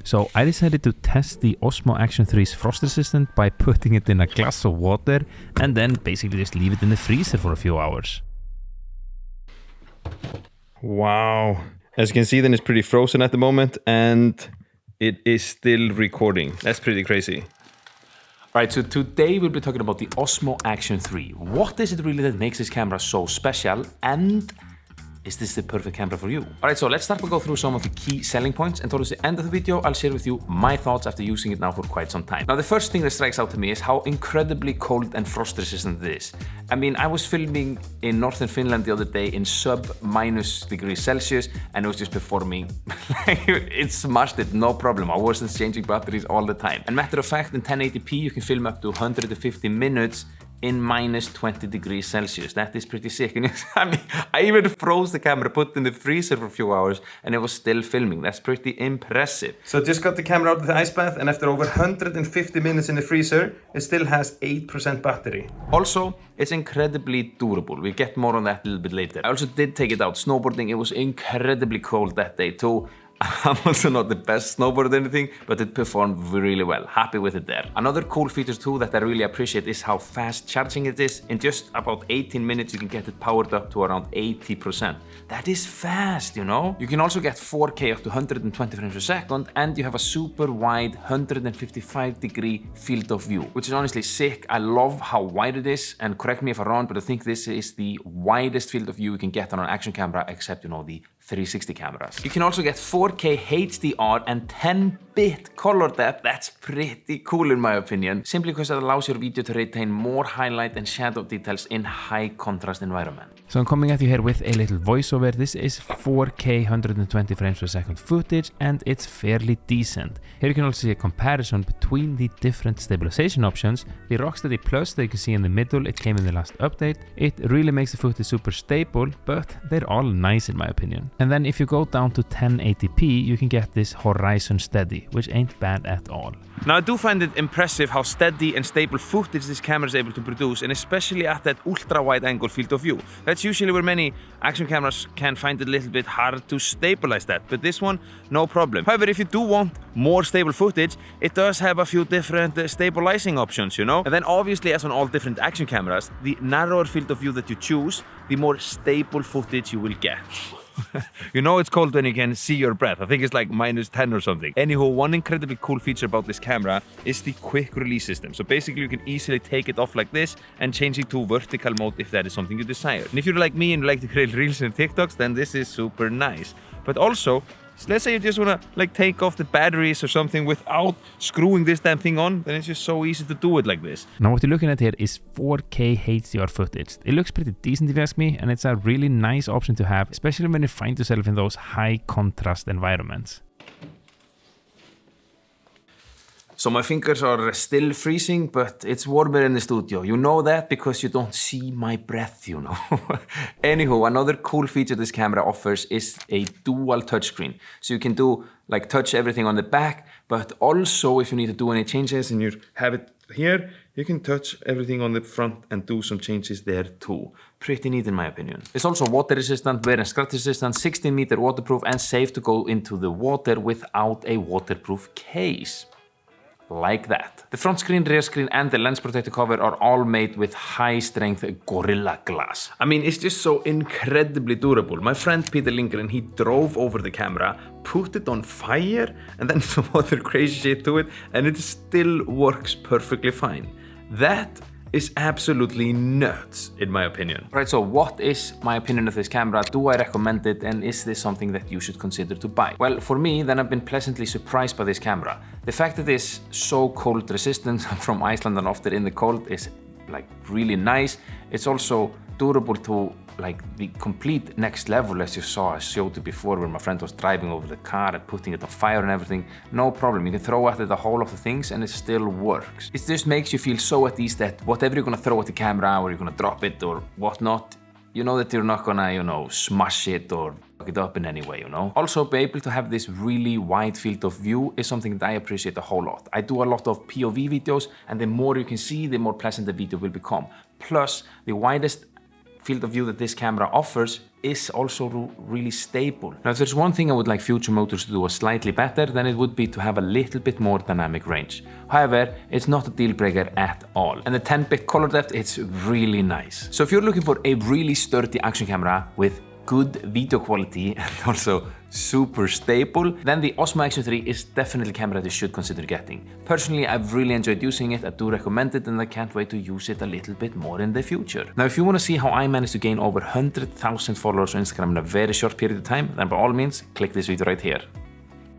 So I decided to test the Osmo Action 3's frost resistant by putting it in a glass of water and then basically just leave it in the freezer for a few hours. Wow. As you can see, then it's pretty frozen at the moment and it is still recording. That's pretty crazy. Alright, so today we'll be talking about the Osmo Action 3. What is it really that makes this camera so special, and is this the perfect camera for you? Alright, so let's start by go through some of the key selling points, and towards the end of the video I'll share with you my thoughts after using it now for quite some time. Now the first thing that strikes out to me is how incredibly cold and frost resistant it is. I mean, I was filming in northern Finland the other day in sub-degrees and it was just performing. It smashed it, no problem. I wasn't changing batteries all the time. And matter of fact, in 1080p you can film up to 150 minutes in -20°C. That is pretty sick. And I mean, I even froze the camera, put it in the freezer for a few hours, and it was still filming. That's pretty impressive. So just got the camera out of the ice bath, and after over 150 minutes in the freezer, it still has 8% battery. Also, it's incredibly durable. We'll get more on that a little bit later. I also did take it out snowboarding. It was incredibly cold that day too. I'm also not the best snowboarder or anything, but it performed really well. Happy with it there. Another cool feature too that I really appreciate is how fast charging it is. In just about 18 minutes you can get it powered up to around 80%. That is fast, you know? You can also get 4K up to 120 frames per second, and you have a super wide 155-degree field of view, which is honestly sick. I love how wide it is, and correct me if I'm wrong, but I think this is the widest field of view you can get on an action camera, except, you know, the 360 cameras. You can also get 4K HDR and 10-bit color depth. That's pretty cool in my opinion, simply because it allows your video to retain more highlight and shadow details in high contrast environment. So I'm coming at you here with a little voiceover. This is 4K 120 frames per second footage, and it's fairly decent. Here you can also see a comparison between the different stabilization options. The Rocksteady Plus that you can see in the middle, it came in the last update. It really makes the footage super stable, but they're all nice in my opinion. And then if you go down to 1080p, you can get this Horizon Steady, which ain't bad at all. Now I do find it impressive how steady and stable footage this camera is able to produce, and especially at that ultra-wide angle field of view. That's usually where many action cameras can find it a little bit hard to stabilize that, but this one, no problem. However, if you do want more stable footage, it does have a few different stabilizing options, you know? And then obviously, as on all different action cameras, the narrower field of view that you choose, the more stable footage you will get. You know it's cold when you can see your breath. I think it's like -10 or something. Anywho, one incredibly cool feature about this camera is the quick release system. So basically you can easily take it off like this and change it to vertical mode if that is something you desire. And if you're like me and you like to create reels and TikToks, then this is super nice. But also, let's say you just wanna like take off the batteries or something without screwing this damn thing on, then it's just so easy to do it like this. Now what you're looking at here is 4K HDR footage. It looks pretty decent if you ask me, and it's a really nice option to have, especially when you find yourself in those high contrast environments. So my fingers are still freezing, but it's warmer in the studio. You know that because you don't see my breath, you know. Anywho, another cool feature this camera offers is a dual touchscreen. So you can do like touch everything on the back, but also if you need to do any changes and you have it here, you can touch everything on the front and do some changes there too. Pretty neat in my opinion. It's also water resistant, wear and scratch resistant, 16-meter waterproof, and safe to go into the water without a waterproof case. Like that. The front screen, rear screen, and the lens protector cover are all made with high-strength Gorilla Glass. I mean, it's just so incredibly durable. My friend Peter Lindgren, he drove over the camera, put it on fire, and then some other crazy shit to it, and it still works perfectly fine. That is absolutely nuts, in my opinion. Right, so what is my opinion of this camera? Do I recommend it, and is this something that you should consider to buy? Well, for me, then I've been pleasantly surprised by this camera. The fact that it's so cold resistant from Iceland and often in the cold is like really nice. It's also durable to like the complete next level, as you saw I showed you before, where my friend was driving over the car and putting it on fire and everything. No problem, you can throw at it the whole of the things and it still works. It just makes you feel so at ease that whatever you're gonna throw at the camera, or you're gonna drop it or whatnot, you know that you're not gonna, you know, smash it or fuck it up in any way, you know? Also, be able to have this really wide field of view is something that I appreciate a whole lot. I do a lot of POV videos, and the more you can see, the more pleasant the video will become. Plus, the widest field of view that this camera offers is also really stable. Now, if there's one thing I would like future motors to do slightly better, then it would be to have a little bit more dynamic range. However, it's not a deal breaker at all. And the 10-bit color depth, it's really nice. So if you're looking for a really sturdy action camera with good video quality and also super stable, then the Osmo Action 3 is definitely a camera that you should consider getting. Personally, I've really enjoyed using it, I do recommend it, and I can't wait to use it a little bit more in the future. Now, if you want to see how I managed to gain over 100,000 followers on Instagram in a very short period of time, then by all means, click this video right here.